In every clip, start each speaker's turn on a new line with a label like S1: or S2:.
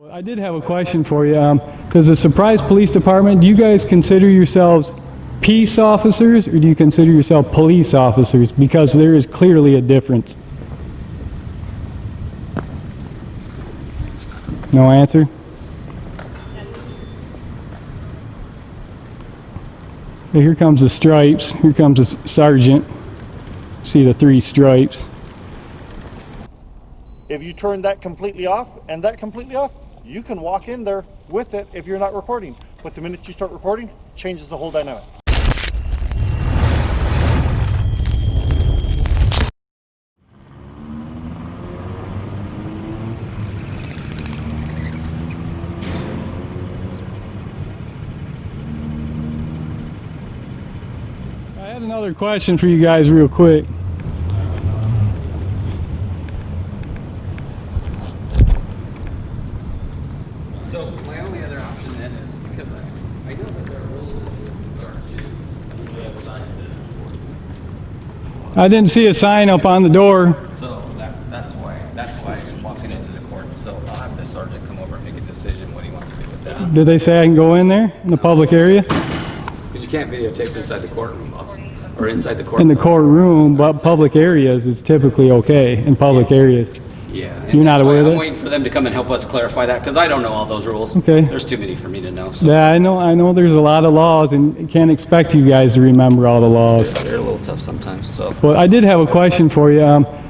S1: I did have a question for you. Does the Surprise Police Department, do you guys consider yourselves peace officers or do you consider yourself police officers? Because there is clearly a difference. No answer? Okay, here comes the stripes. Here comes the sergeant. See the 3 stripes.
S2: If you turn that completely off and that completely off, you can walk in there with it if you're not recording. But the minute you start recording, changes the whole dynamic.
S1: I had another question for you guys real quick.
S3: So my only other option then is, because I know that there are rules that
S1: I didn't see a sign up on the door.
S3: so that's why I'm walking into the court. So I'll have the sergeant come over and make a decision what he wants to do with that.
S1: Did they say I can go in there in the public area?
S3: Because you can't videotape inside the courtroom also, or inside the courtroom.
S1: In the courtroom, but public areas is typically okay in public areas.
S3: Yeah. and
S1: You're not
S3: that's why
S1: aware of
S3: I'm
S1: that?
S3: waiting for them to come and help us clarify that, because I don't know all those rules.
S1: Okay.
S3: There's too many for me to know. So
S1: Yeah, I know there's a lot of laws and can't expect you guys to remember all the laws.
S3: they're a little tough sometimes. So
S1: Well, I did have a question for you.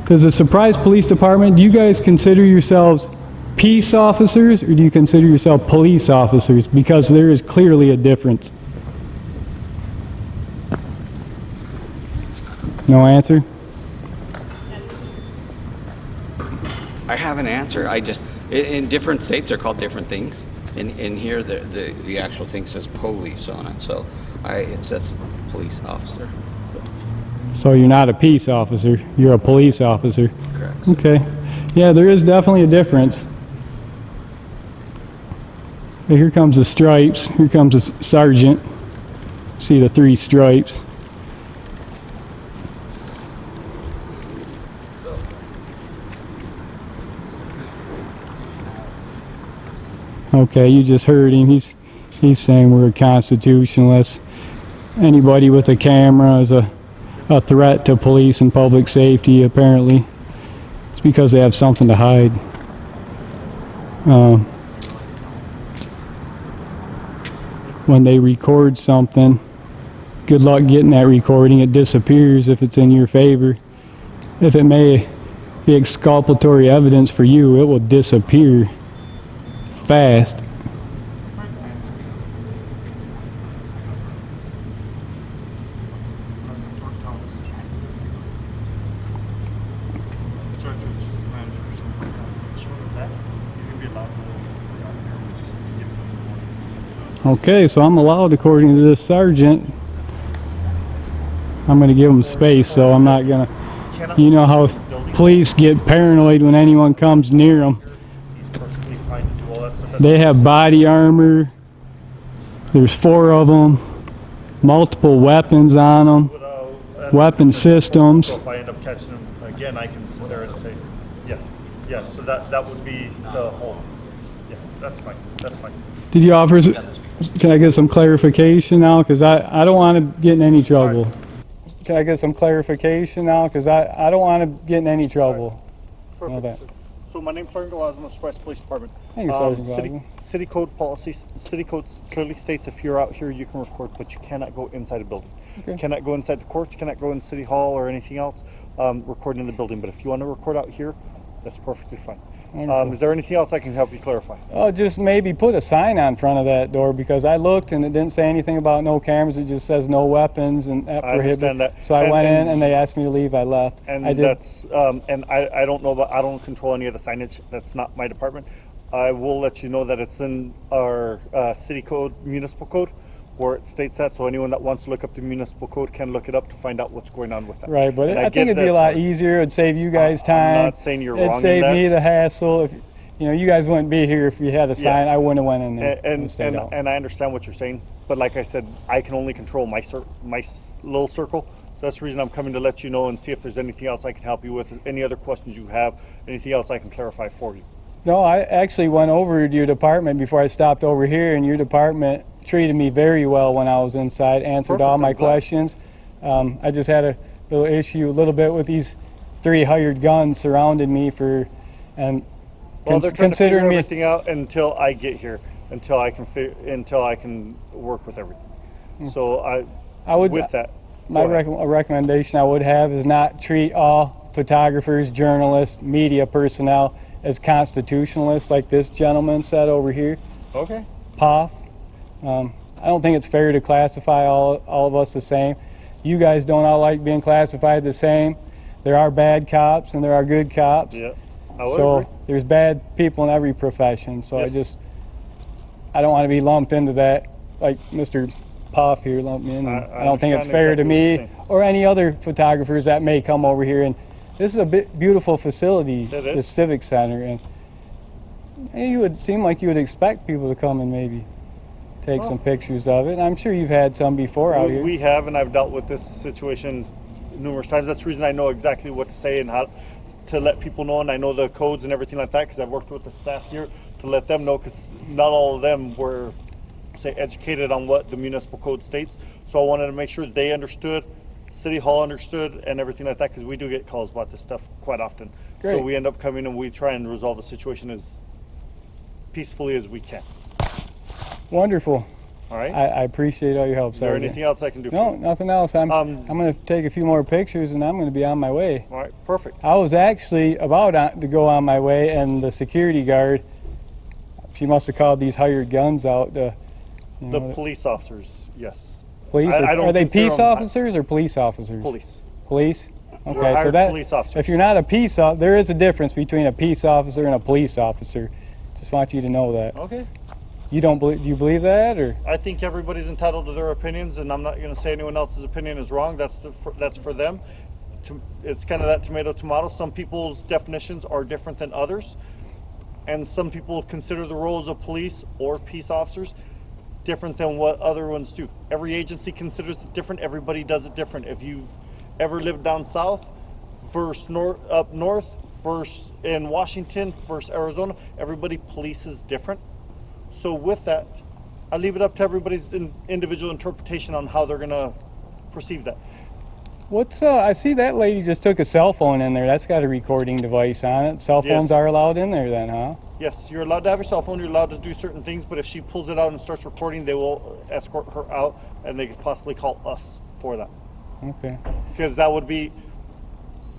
S1: Does the Surprise Police Department, do you guys consider yourselves peace officers or do you consider yourself police officers? Because there is clearly a difference. No answer?
S3: I have an answer. I just, in different states they're called different things. In here the actual thing says police on it, so it says police officer.
S1: So you're not a peace officer, you're a police officer.
S3: Correct.
S1: Okay. Yeah, there is definitely a difference. Okay, here comes the stripes. Here comes the sergeant. See the 3 stripes. Okay, you just heard him. He's saying we're a constitutionalist. Anybody with a camera is a threat to police and public safety, apparently. It's because they have something to hide. When they record something, good luck getting that recording. It disappears if it's in your favor. If it may be exculpatory evidence for you, it will disappear fast. Okay, so I'm allowed, according to this sergeant. I'm going to give him space, so I'm not going to, you know how police get paranoid when anyone comes near them. They have body armor. There's 4 of them. Multiple weapons on them. Weapon systems.
S2: So if I end up catching them again, I can sit there and say, yeah. So that would be the whole. Yeah, that's fine. That's fine.
S1: Did you offer? Can I get some clarification now? Because I don't want to get in any trouble. Right. Can I get some clarification now? Because I don't want to get in any trouble.
S2: Right. Perfect. So my name's Tyrant. I'm with the Surprise Police Department.
S1: Thank you, Sergeant.
S2: City code policies. City code clearly states if you're out here, you can record, but you cannot go inside a building. Okay. You cannot go inside the courts. You cannot go in City Hall or anything else. Recording in the building. But if you want to record out here, that's perfectly fine. Is there anything else I can help you clarify?
S1: Oh, just maybe put a sign on front of that door, because I looked and it didn't say anything about no cameras. It just says no weapons and that prohibited.
S2: I understand that.
S1: So I went in and they asked me to leave. I left.
S2: And
S1: I did.
S2: that's and I don't know about, I don't control any of the signage. That's not my department. I will let you know that it's in our city code, municipal code, where it states that, so anyone that wants to look up the municipal code can look it up to find out what's going on with that.
S1: Right, but I think it'd be a lot easier. It'd save you guys time.
S2: I'm not saying you're wrong.
S1: It'd save me the hassle. If you guys wouldn't be here if you had a sign. I wouldn't have went in there.
S2: And I understand what you're saying, but like I said, I can only control my little circle. So that's the reason I'm coming to let you know and see if there's anything else I can help you with, any other questions you have, anything else I can clarify for you.
S1: No, I actually went over to your department before I stopped over here, and your department treated me very well when I was inside, answered
S2: Perfect,
S1: all my
S2: I'm glad.
S1: questions. I just had a little issue a little bit with these 3 hired guns surrounding me and
S2: Well, they're trying to figure
S1: considering me.
S2: everything out until I get here, until I can work with everything. So
S1: I would,
S2: with that,
S1: my
S2: go ahead.
S1: recommendation I would have is not treat all photographers, journalists, media personnel as constitutionalists like this gentleman said over here,
S2: Okay.
S1: Poff. I don't think it's fair to classify all of us the same. You guys don't all like being classified the same. There are bad cops and there are good cops.
S2: Yeah. I would
S1: So
S2: agree.
S1: there's bad people in every profession. So
S2: Yes.
S1: I don't want to be lumped into that like Mr. Poff here lumped me in.
S2: I
S1: I don't think it's
S2: understand
S1: fair to
S2: exactly what you're
S1: me
S2: saying.
S1: or any other photographers that may come over here. And this is a beautiful facility,
S2: It is.
S1: the Civic Center, and you would seem like you would expect people to come and maybe take
S2: Well,
S1: some pictures of it. And I'm sure you've had some before out here.
S2: We have, and I've dealt with this situation numerous times. That's the reason I know exactly what to say and how to let people know, and I know the codes and everything like that because I've worked with the staff here to let them know, because not all of them were, say, educated on what the municipal code states. So I wanted to make sure they understood, City Hall understood, and everything like that, because we do get calls about this stuff quite often. So
S1: Great.
S2: we end up coming and we try and resolve the situation as peacefully as we can.
S1: Wonderful.
S2: All right?
S1: I appreciate all your help,
S2: Is there
S1: Sergeant.
S2: anything else I can do for
S1: No,
S2: you?
S1: nothing else. I'm going to take a few more pictures and I'm going to be on my way.
S2: All right, perfect.
S1: I was actually about to go on my way, and the security guard, she must have called these hired guns out.
S2: The
S1: The
S2: police officers, yes.
S1: police.
S2: I don't
S1: Are they
S2: consider
S1: peace
S2: them-
S1: officers or police officers?
S2: Police.
S1: Police.
S2: We're
S1: Okay, so
S2: hired
S1: that
S2: police officers.
S1: if you're not a peace officer, there is a difference between a peace officer and a police officer. Just want you to know that.
S2: Okay.
S1: You don't believe? Do you believe that, or?
S2: I think everybody's entitled to their opinions, and I'm not going to say anyone else's opinion is wrong. That's for them. It's kind of that tomato. Some people's definitions are different than others, and some people consider the roles of police or peace officers different than what other ones do. Every agency considers it different. Everybody does it different. If you've ever lived down south versus up north versus in Washington versus Arizona, everybody polices different. So with that, I leave it up to everybody's individual interpretation on how they're going to perceive that.
S1: What's I see that lady just took a cell phone in there. That's got a recording device on it. Cell phones
S2: Yes.
S1: are allowed in there then, huh?
S2: Yes, you're allowed to have your cell phone. You're allowed to do certain things, but if she pulls it out and starts recording, they will escort her out, and they could possibly call us for that.
S1: Okay.
S2: Because that would be,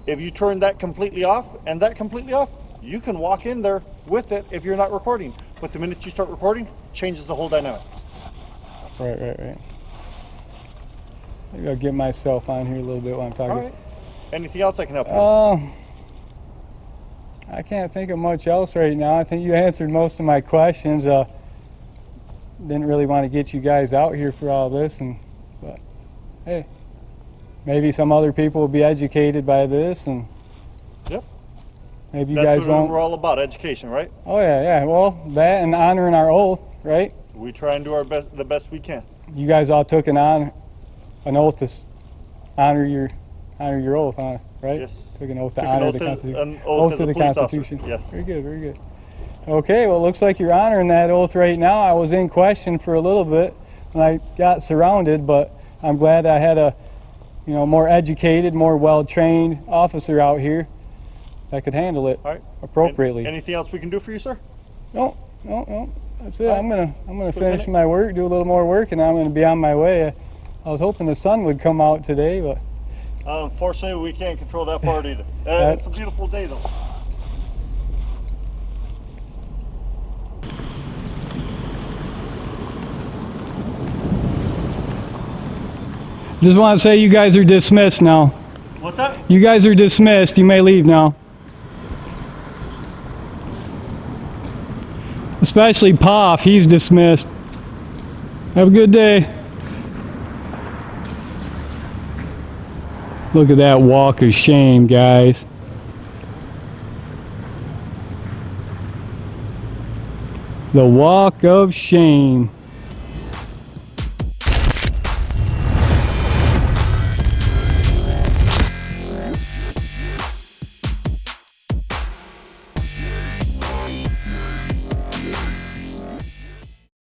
S2: if you turn that completely off and that completely off, you can walk in there with it if you're not recording. But the minute you start recording, changes the whole dynamic.
S1: Right. Maybe I'll get myself on here a little bit while I'm talking.
S2: All right. Anything else I can help you with?
S1: I can't think of much else right now. I think you answered most of my questions. Didn't really want to get you guys out here for all this, but hey, maybe some other people will be educated by this, and
S2: Yep.
S1: maybe you
S2: That's
S1: guys
S2: what
S1: won't.
S2: we're all about, education, right?
S1: Oh yeah. Well, that and honoring our oath, right?
S2: We try and do our best, the best we can.
S1: You guys all took an oath to honor your oath, huh? Right?
S2: Yes.
S1: Took an oath to
S2: Took an
S1: honor
S2: oath
S1: the
S2: as-
S1: Constitution.
S2: an oath as
S1: to
S2: a
S1: the
S2: police officer.
S1: Constitution.
S2: Yes.
S1: Very good. Okay, well, it looks like you're honoring that oath right now. I was in question for a little bit when I got surrounded, but I'm glad I had a, more educated, more well-trained officer out here that could handle it
S2: All right.
S1: appropriately.
S2: Anything else we can do for you, sir?
S1: No. That's it.
S2: All right.
S1: I'm gonna finish
S2: Lieutenant?
S1: my work, do a little more work, and I'm gonna be on my way. I was hoping the sun would come out today, but
S2: Unfortunately, we can't control that part either.
S1: That-
S2: It's a beautiful day, though.
S1: just want to say you guys are dismissed now.
S2: What's that?
S1: You guys are dismissed. You may leave now. Especially Poff, he's dismissed. Have a good day. Look at that walk of shame, guys. The walk of shame.